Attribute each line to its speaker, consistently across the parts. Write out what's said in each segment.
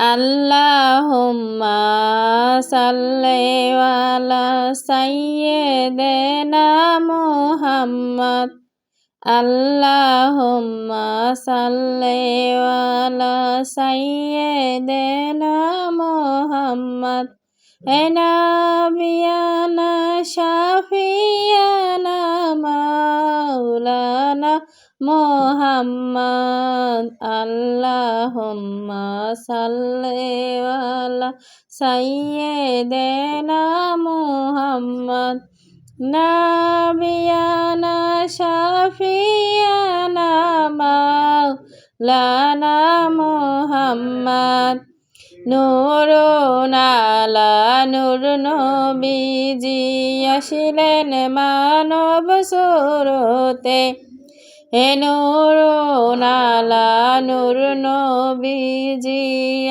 Speaker 1: আল্লাহুম্মা সাল্লি আলা সাইয়্যিদিনা মুহাম্মদ আল্লাহুম্মা সাল্লি আলা সাইয়্যিদিনা মুহাম্মদ হে নবিয়ানা শাফিয়ানা মাওলানা মুহাম্মদ আল্লাহুম্মা সাল্লি আলা সাইয়্যিদিনা মুহাম্মদ নবিয়ানা শাফিয়ানা মাওলানা মুহাম্মদ নূরুন আলা নূর নবীজি আসিলেন মানব সুরতে হে নূরুন আলা নূর নবীজি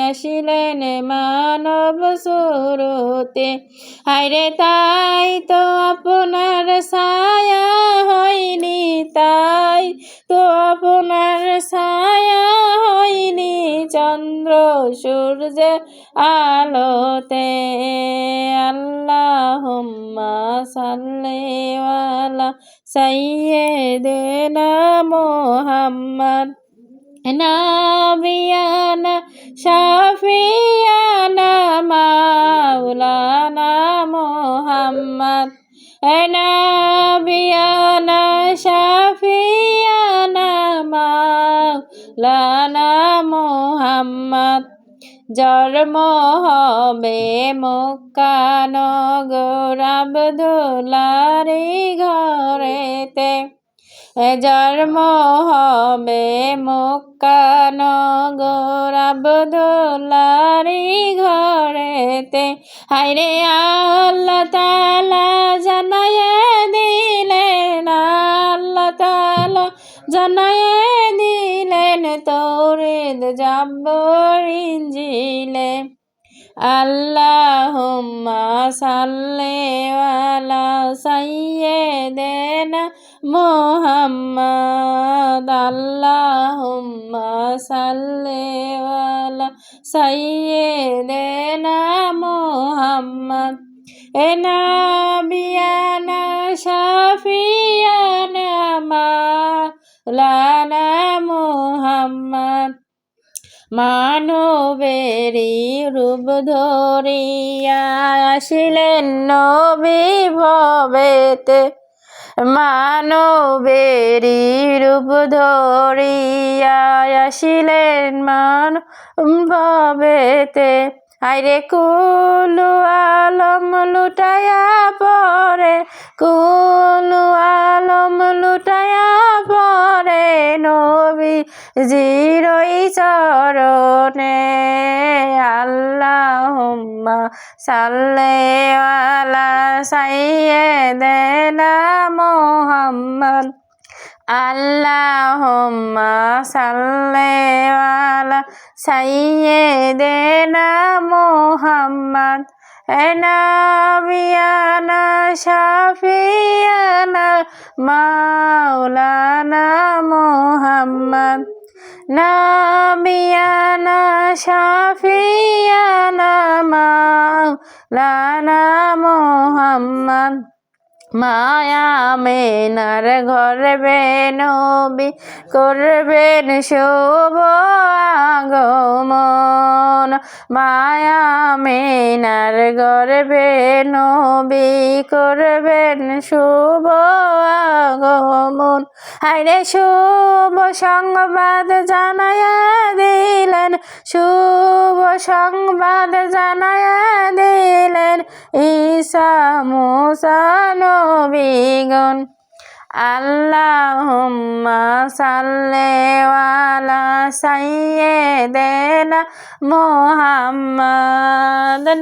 Speaker 1: আসিলেন মানব সুরতে হায়রে তাই তো আপনার ছায়া হয়নি তাই তো আপনার ছায়া হয়নি চন্দ্র সূর্যের আলোতে আল্লাহুম্মা সাল্লি আলা সাইয়্যিদিনা মুহাম্মদ নবিয়ানা শাফিয়ানা মাওলানা মুহাম্মদ নবিয়ানা শাফিয়ানা মাওলানা মুহাম্মদ জন্ম হবে মক্কা নগর আব্দুল্লাহর ঘরেতে জন্ম হবে মক্কা নগর আব্দুল্লাহর ঘরেতে হায়রে আল্লাহ তাআলা জানায়ে দিলেন আল্লাহ তাআলা জানায়ে দিলেন তাওরাত জাবুর ইনজিলে আল্লাহুম্মা সাল্লি আলা সাইয়্যিদিনা মুহাম্মদ আল্লাহুম্মা সাল্লি আলা সাইয়্যিদিনা মুহাম্মদ হে নবিয়ানা শাফিয়ানা মাওলানা মুহাম্মদ মানবেরই রূপ ধরিয়া আসিলেন নবী ভবেতে মানবেরই রূপ ধরিয়া আসিলেন ভবেতে হায়রে কুলু আলম লুটায়া পরে কুলু আলম লুটায়া পরে নবী জিরই চরণে আল্লাহুম্মা সাল্লি আলা সাইয়্যিদিনা মুহাম্মদ আল্লাহুম্মা সাল্লি আলা সাইয়্যিদিনা মুহাম্মদ হে নবিয়ানা শাফিয়ানা মাওলানা মুহাম্মদ নবিয়ানা শাফিয়ানা মাওলানা মুহাম্মদ মায়া মেনার গর্বে নবী করবেন শুভ আগমন মায়া মেনার গর্বে নবী করবেন শুভ আগমন হায়রে শুভ সংবাদ জানায়া দিলেন শুভ সংবাদ জানায়া দিলেন ঈসা মুসা নবীগণ আল্লাহুম্মা সাল্লি আলা সাইয়্যিদিনা মুহাম্মদ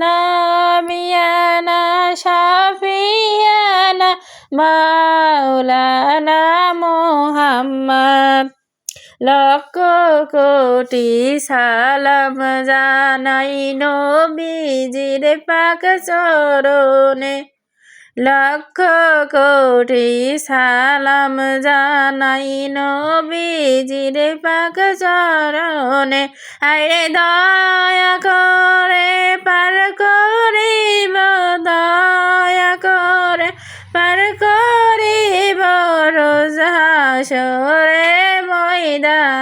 Speaker 1: নবিয়ানা শাফিয়ানা মাওলানা মুহাম্মদ লক্ষ কোটি সালাম জানাই নবীজির পাক চরণে লক্ষ কোটি সালাম জানাই নবীজির পাক চরণে আরে দয়া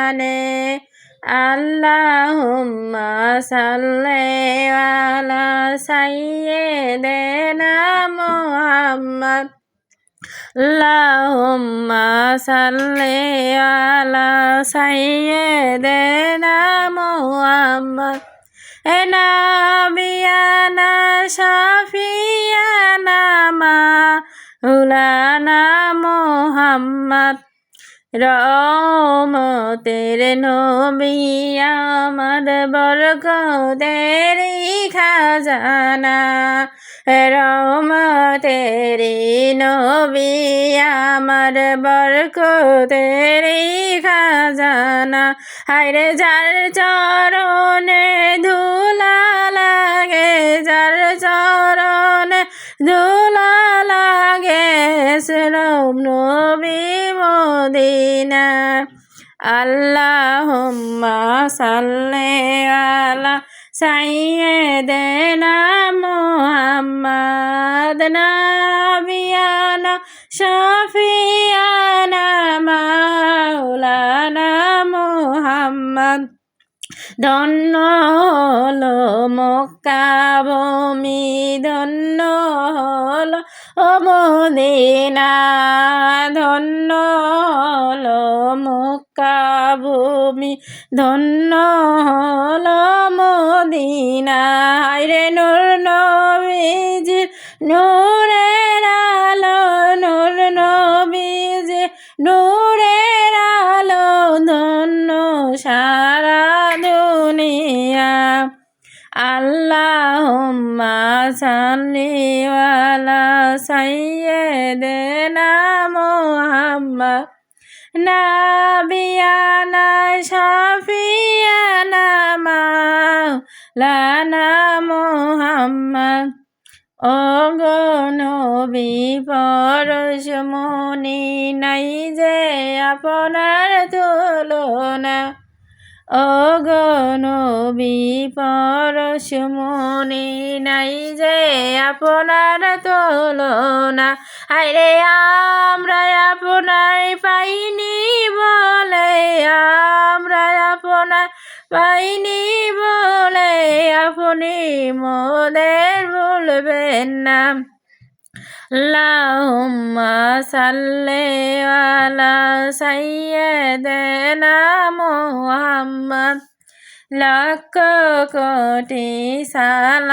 Speaker 1: জানে আল্লাহুম্মা সাল্লি আলা সাইয়্যিদিনা মুহাম্মদ আল্লাহুম্মা সাল্লি আলা সাইয়্যিদিনা মুহাম্মদ এ নাবিয়ানা শাফিয়ানা মাওলানা মুহাম্মদ রহমতের নবী আমার বরকতের খাজানা রহমতের নবী আমার বরকতের খাজানা হায়রে যার চরণে ধুলা লাগে যার চরণে ধুলা লাগে সরব নবী মদিনা আল্লাহুম্মা সাল্লি আলা সাইয়্যিদিনা মুহাম্মদ নাবিয়ানা শাফিয়ানা মাওলানা মুহাম্মদ ধন্য হলো মক্কা ভূমি ধন্য হলো মদিনা ধন্য হলো মক্কা ভূমি ধন্য হলো মদিনা হায়রে নূর নবীজির নূরের আলো নূর নবীজির নূরের আলো ধন্য সারা দুনিয়া আল্লাহুম্মা সাল্লি আলা সাইয়্যিদিনা মুহাম্মদ নাবিয়ানা শাফিয়ানা মাওলানা মুহাম্মদ ওগো নবী পরশমণি নাই যে আপনার তুলনা ওগো নবী পরশমণি নাই যে আপনার তুলনা হায়রে আমরা আপনায় পাইনি বলে আমরা আপনার পাইনি বলে আপনি মোদের ভুলবেন না আল্লাহুম্মা সাল্লি আলা সাইয়্যিদিনা মুহাম্মদ লাখ কোটি সালাম।